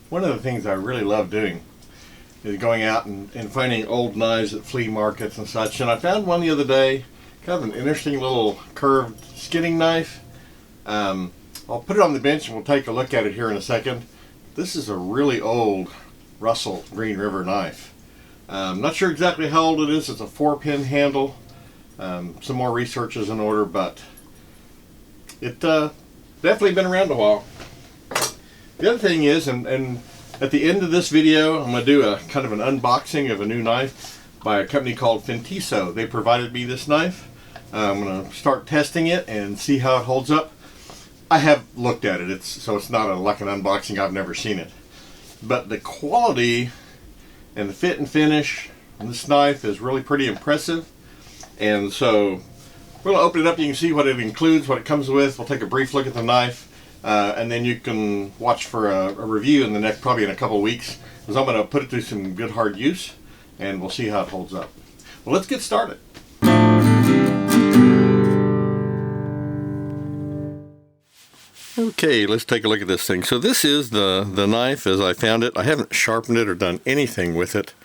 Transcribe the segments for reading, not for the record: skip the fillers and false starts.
One of the things I really love doing is going out and finding old knives at flea markets and such. And I found one the other day, kind of an interesting little curved skinning knife. I'll put it on the bench and we'll take a look at it here in a second. This is a really old Russell Green River knife. I'm not sure exactly how old it is. It's a 4-pin handle. Some more research is in order, but it definitely been around a while. The other thing is, and at the end of this video, I'm going to do a kind of an unboxing of a new knife by a company called Fintiso. They provided me this knife. I'm going to start testing it and see how it holds up. I have looked at it, so it's not like an unboxing. I've never seen it. But the quality and the fit and finish on this knife is really pretty impressive. And so we're going to open it up. You can see what it includes, what it comes with. We'll take a brief look at the knife. And then you can watch for a review in the next, probably in a couple of weeks, because I'm going to put it through some good hard use, and we'll see how it holds up. Well, let's get started. Okay, let's take a look at this thing. So this is the knife as I found it. I haven't sharpened it or done anything with it.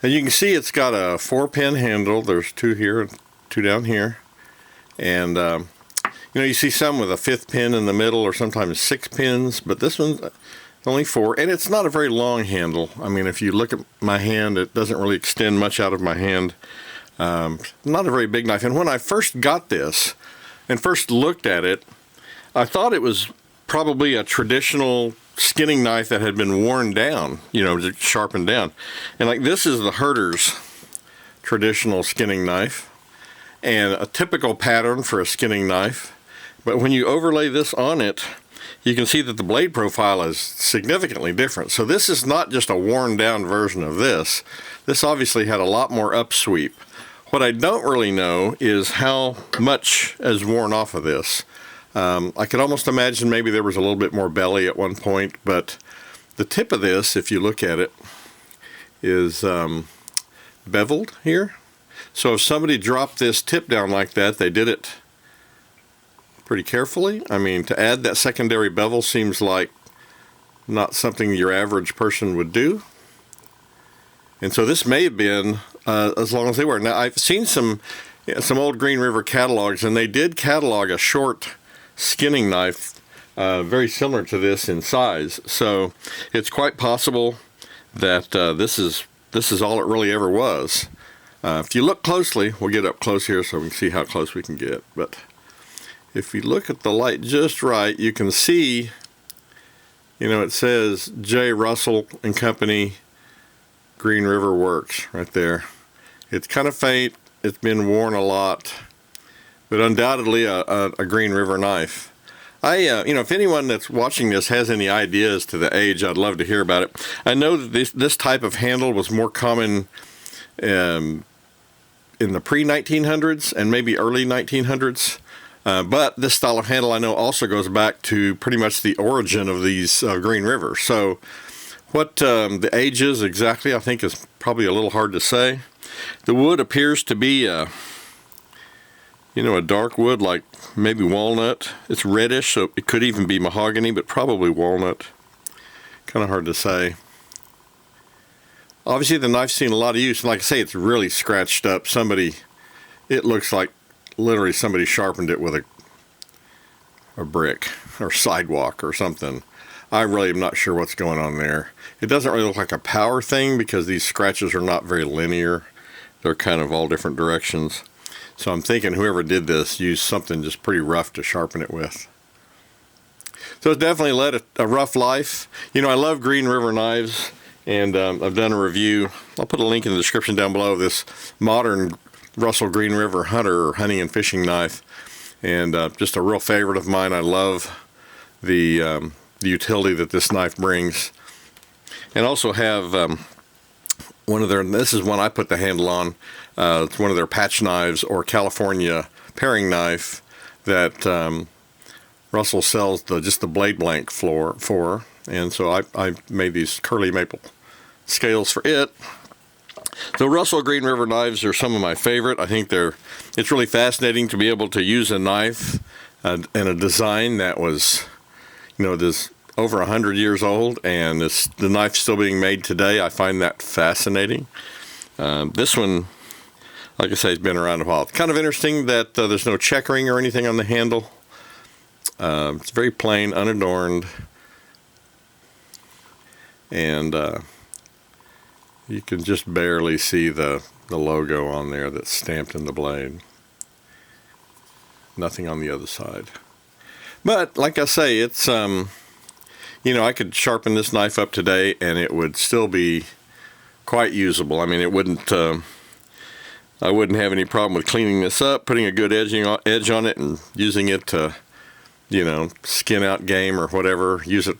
And you can see it's got a 4-pin handle. There's 2 here and 2 down here. And you know, you see some with a 5th pin in the middle or sometimes 6 pins, but this one's only 4, and it's not a very long handle. I mean, if you look at my hand, it doesn't really extend much out of my hand. Not a very big knife. And when I first got this and first looked at it, I thought it was probably a traditional skinning knife that had been worn down, you know, sharpened down. And like this is the Herder's traditional skinning knife, and a typical pattern for a skinning knife. But when you overlay this on it, you can see that the blade profile is significantly different. So this is not just a worn down version of this. This obviously had a lot more upsweep. What I don't really know is how much is worn off of this. I could almost imagine maybe there was a little bit more belly at one point, but the tip of this, if you look at it, is beveled here. So if somebody dropped this tip down like that, they did it pretty carefully. I mean, to add that secondary bevel seems like not something your average person would do. And so this may have been as long as they were. Now, I've seen some old Green River catalogs, and they did catalog a short skinning knife very similar to this in size. So it's quite possible that this is all it really ever was. If you look closely, we'll get up close here so we can see how close we can get. But if you look at the light just right, you can see, you know, it says J. Russell and Company, Green River Works right there. It's kind of faint. It's been worn a lot, but undoubtedly a Green River knife. You know, if anyone that's watching this has any ideas to the age, I'd love to hear about it. I know that this type of handle was more common in the pre-1900s and maybe early 1900s. But this style of handle I know also goes back to pretty much the origin of these Green River. So what the age is exactly, I think, is probably a little hard to say. The wood appears to be, you know, a dark wood like maybe walnut. It's reddish, so it could even be mahogany, but probably walnut. Kind of hard to say. Obviously, the knife's seen a lot of use, and like I say, it's really scratched up. It looks like literally somebody sharpened it with a brick or sidewalk or something. I really am not sure what's going on there. It doesn't really look like a power thing because these scratches are not very linear. They're kind of all different directions. So I'm thinking whoever did this used something just pretty rough to sharpen it with. So it's definitely led a rough life. You know, I love Green River knives, and I've done a review. I'll put a link in the description down below of this modern Russell Green River hunter or hunting and fishing knife, and just a real favorite of mine. I love the utility that this knife brings, and also have one of their, this is one I put the handle on, it's one of their patch knives or California paring knife that Russell sells just the blade blank for, and so I made these curly maple scales for it. So Russell Green River knives are some of my favorite. I think it's really fascinating to be able to use a knife and a design that was, you know, this over 100 years old, and the knife's still being made today. I find that fascinating. This one, like I say, has been around a while. It's kind of interesting that there's no checkering or anything on the handle. It's very plain, unadorned, and you can just barely see the logo on there that's stamped in the blade. Nothing on the other side. But like I say, it's I could sharpen this knife up today and it would still be quite usable. I mean, it wouldn't I wouldn't have any problem with cleaning this up, putting a good edge on it, and using it to, skin out game or whatever. Use it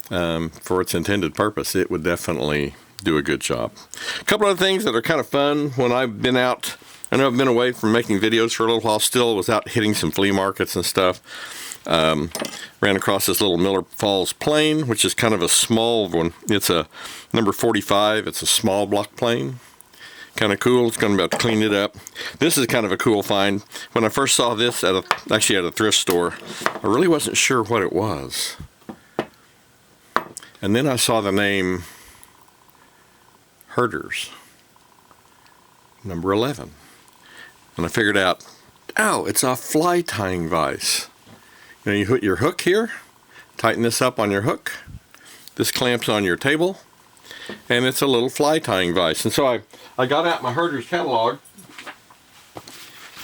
for its intended purpose. It would definitely do a good job. A couple of things that are kind of fun when I've been out. I know I've been away from making videos for a little while. Still was out hitting some flea markets and stuff. Ran across this little Miller Falls plane, which is kind of a small one. It's a number 45. It's a small block plane. Kind of cool. It's going to be able to clean it up. This is kind of a cool find. When I first saw this at a thrift store, I really wasn't sure what it was. And then I saw the name Herders, number 11. And I figured out, oh, it's a fly tying vise. You put your hook here, tighten this up on your hook. This clamps on your table, and it's a little fly tying vise. And so I got out my Herders catalog,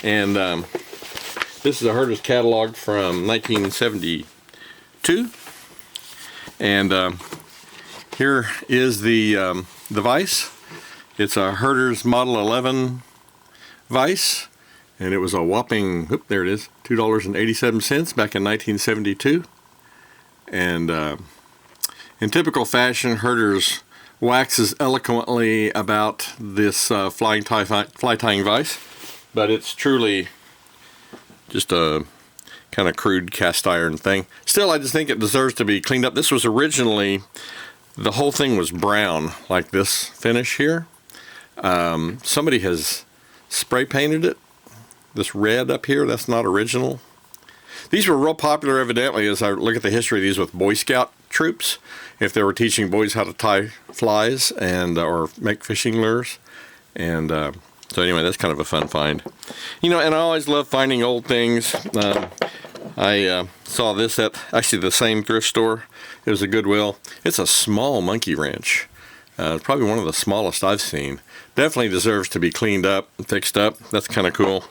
and this is a Herders catalog from 1972. And here is the vise. It's a Herders Model 11 vise, and it was a whopping, there it is, $2.87 back in 1972. And in typical fashion, Herders waxes eloquently about this fly tying vise, but it's truly just a kind of crude cast iron thing. Still, I just think it deserves to be cleaned up. This was originally, the whole thing was brown, like this finish here. Somebody has spray painted it. This red up here, that's not original. These were real popular, evidently, as I look at the history of these, with Boy Scout troops, if they were teaching boys how to tie flies and or make fishing lures. And so anyway, that's kind of a fun find. And I always love finding old things. I saw this at actually the same thrift store. It was a Goodwill. It's a small monkey wrench. Probably one of the smallest I've seen. Definitely deserves to be cleaned up and fixed up. That's kind of cool.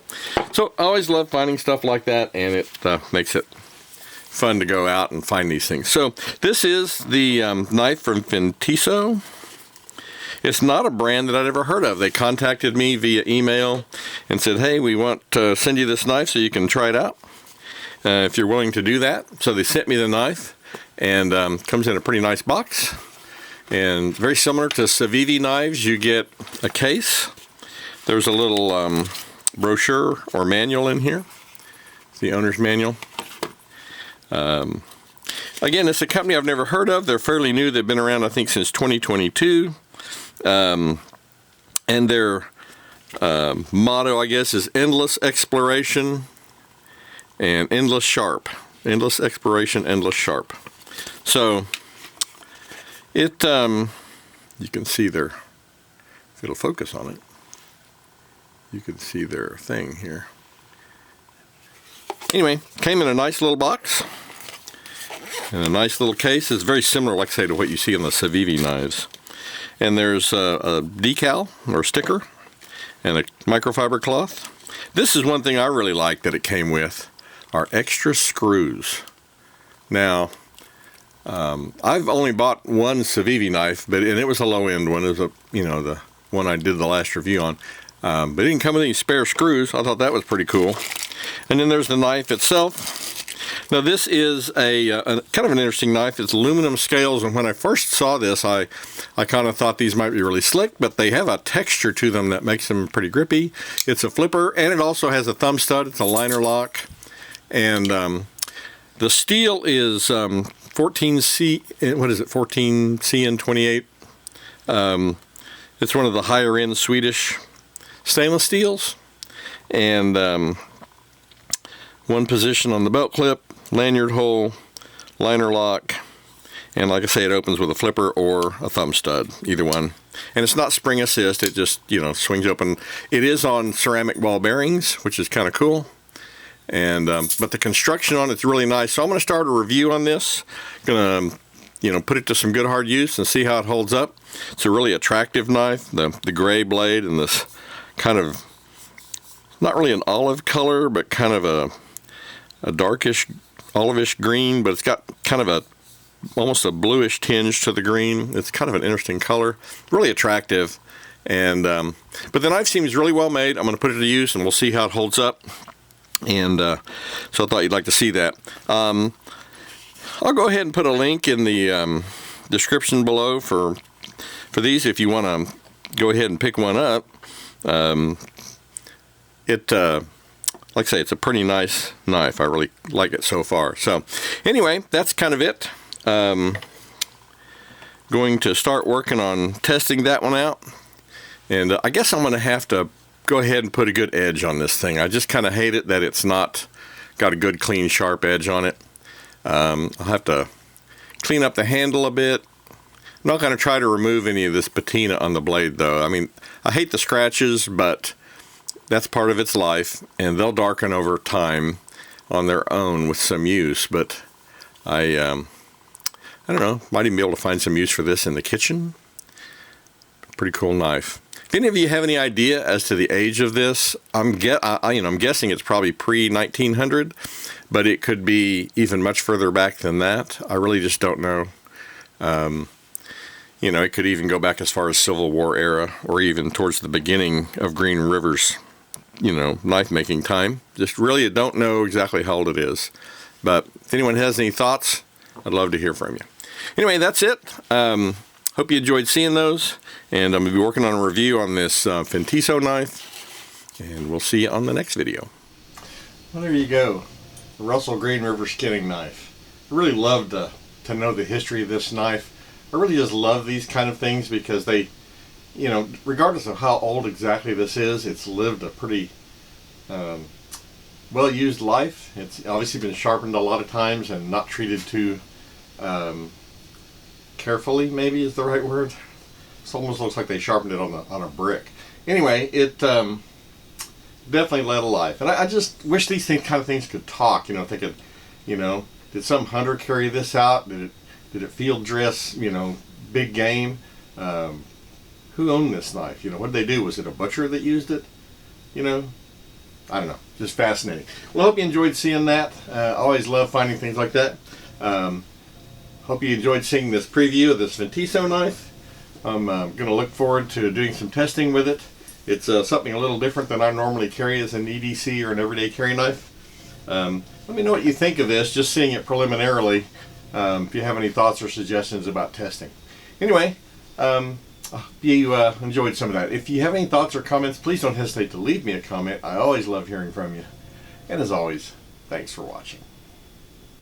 So I always love finding stuff like that, and it makes it fun to go out and find these things. So this is the knife from Fintiso. It's not a brand that I'd ever heard of. They contacted me via email and said, hey, we want to send you this knife so you can try it out, if you're willing to do that. So they sent me the knife, and comes in a pretty nice box. And very similar to Vise knives, you get a case. There's a little brochure or manual in here. It's the owner's manual. Again, it's a company I've never heard of. They're fairly new. They've been around, I think, since 2022. And their motto, I guess, is endless exploration and endless sharp. Endless exploration, endless sharp. So it, you can see their, if it'll focus on it, you can see their thing here. Anyway, came in a nice little box and a nice little case. It's very similar, like I say, to what you see on the Vise knives. And there's a decal or sticker and a microfiber cloth. This is one thing I really like that it came with, are extra screws. Now, I've only bought one Vise knife, and it was a low-end one. It was the one I did the last review on. But it didn't come with any spare screws. I thought that was pretty cool. And then there's the knife itself. Now this is a kind of an interesting knife. It's aluminum scales, and when I first saw this, I kind of thought these might be really slick, but they have a texture to them that makes them pretty grippy. It's a flipper, and it also has a thumb stud. It's a liner lock, and the steel is 14C. What is it? 14CN28. It's one of the higher end Swedish stainless steels, and one position on the belt clip, lanyard hole, liner lock, And like I say, it opens with a flipper or a thumb stud, either one. And it's not spring assist, it just, you know, swings open. It is on ceramic ball bearings, which is kind of cool. And but the construction on it's really nice. So I'm going to start a review on this. Going to, you know, put it to some good hard use and see how it holds up. It's a really attractive knife. The gray blade and this kind of, not really an olive color, but kind of a darkish olivish green, but it's got kind of a almost a bluish tinge to the green. It's kind of an interesting color, really attractive. And but the knife seems really well made. I'm going to put it to use and we'll see how it holds up. And so I thought you'd like to see that. I'll go ahead and put a link in the description below for these if you want to go ahead and pick one up. Like I say, it's a pretty nice knife. I really like it so far. So anyway, that's kind of it. Going to start working on testing that one out. And I guess I'm going to have to go ahead and put a good edge on this thing. I just kind of hate it that it's not got a good, clean, sharp edge on it. I'll have to clean up the handle a bit. I'm not going to try to remove any of this patina on the blade, though. I mean, I hate the scratches, but that's part of its life, and they'll darken over time on their own with some use. But I don't know, might even be able to find some use for this in the kitchen. Pretty cool knife. If any of you have any idea as to the age of this, I'm guessing it's probably pre-1900, but it could be even much further back than that. I really just don't know. You know, it could even go back as far as Civil War era, or even towards the beginning of Green River's, you know, knife making time. Just really don't know exactly how old it is. But if anyone has any thoughts, I'd love to hear from you. Anyway, that's it. Hope you enjoyed seeing those. And I'm going to be working on a review on this Fintiso knife. And we'll see you on the next video. Well, there you go. The Russell Green River skinning knife. I really love to know the history of this knife. I really just love these kind of things because they, you know, regardless of how old exactly this is, it's lived a pretty well-used life. It's obviously been sharpened a lot of times and not treated too carefully, maybe is the right word. It almost looks like they sharpened it on a brick. Anyway, it definitely led a life. And I just wish these kind of things could talk. You know, if they could, you know, did some hunter carry this out? Did it field dress, you know, big game? Who owned this knife? You know, what did they do? Was it a butcher that used it? You know, I don't know. Just fascinating. Well, I hope you enjoyed seeing that. I always love finding things like that. Hope you enjoyed seeing this preview of this Fintiso knife. I'm going to look forward to doing some testing with it. It's something a little different than I normally carry as an EDC or an everyday carry knife. Let me know what you think of this, just seeing it preliminarily. If you have any thoughts or suggestions about testing. Anyway, I hope you enjoyed some of that. If you have any thoughts or comments, please don't hesitate to leave me a comment. I always love hearing from you. And as always, thanks for watching.